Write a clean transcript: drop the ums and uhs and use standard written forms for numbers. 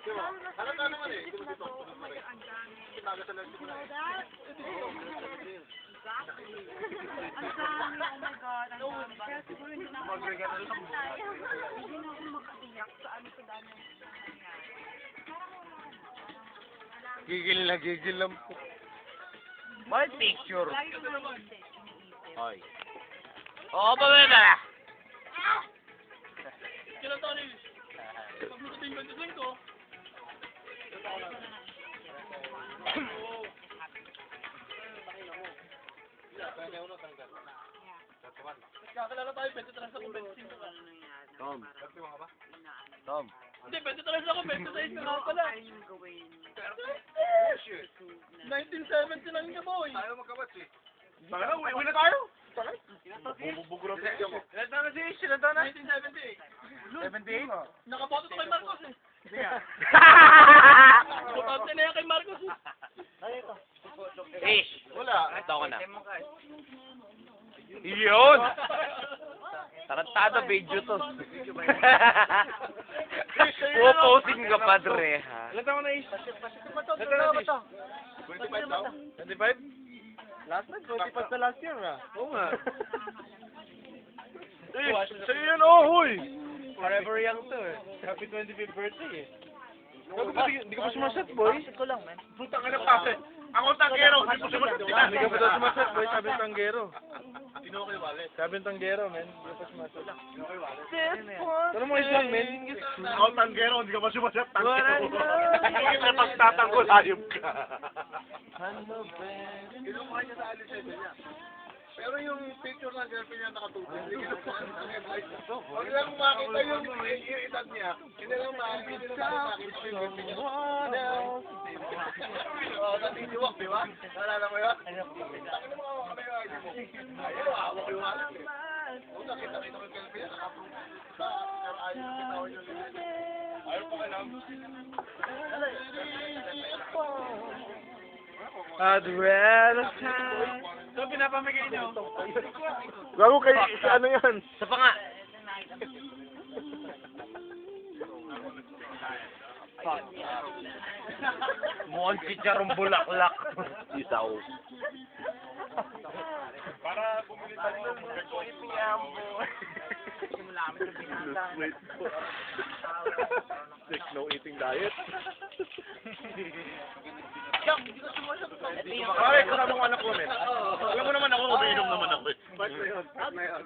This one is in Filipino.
Halata naman eh. You know that? Exactly. Ang dami, oh my God, ang dami. Kaya siguro hindi na ako makatiyak sa ano sa dami nangyari. Gigil lang po. My picture. Lagi ko iniisip. Ay. Oo, ba na? Kailan tayo ni? Pag nakating 25 ko. Kakilala tayo, 23 ako, 25 ka. Tom. Tom. Hindi, 23 ako, 26 ka nga pala. 1970 lang ka, boy. Ayaw magkabats eh. Sana, uwi na tayo. Bubugurot na siya mo. Ilan taon na si Ish? Ilan taon na? 1978. 78? Nakaboto to kay Marcos eh. Hindi nga. Butante na yan kay Marcos eh. Ish. Wala. Ito ko na. Yun! Tarantado video to. Puposing ka, padre, ha? Ilan taon na Ish? Ilan taon na Ish? 25 daw? 25? Last night, 25 na last year ah. Oo nga. Sa'yo yun, oh, huy! Forever young to eh. Happy 25th birthday eh. Hindi ka pa sumaset, boy? Ko lang, man. Puta ka na pase. Ako ang tanggero, hindi ko sumaset. Hindi ka pa daw sumaset, boy. Sabi ng tanggero. Sino kayo wallet? Sabi ng tanggero, man. Hindi ka pa sumaset. Sino kayo wallet? Ano mo isang, man? Ako ang tanggero, hindi ka pa sumaset. Tanggero. Hindi ka pagtatanggol, hayop ka. Kinukuha niya sa alisensya niya. Pero yung picture ng girlfriend niya nakatubig, hindi kinukuha ang advice. Huwag lang makita yung edad niya. Hindi lang makita yung natitiwak, di ba? Nalala mo yun? Takina mo ako kami yung ID mo. Ayaw, hawak yung wallet eh. Oo, nakita-kita ko yung girlfriend niya. Sa ayaw kitawan yung ayaw pa ka lang. Adrenaline. So, pinapamigay niyo? Gago kay ano yan? Sa pa nga. Mukhang chicharong bulaklak. Isaw. Para bumili tayo ng No eating diet. Ay, kasama ko anak ko, men. Alam mo naman ako, umiinom naman ako eh. Ba't na yun?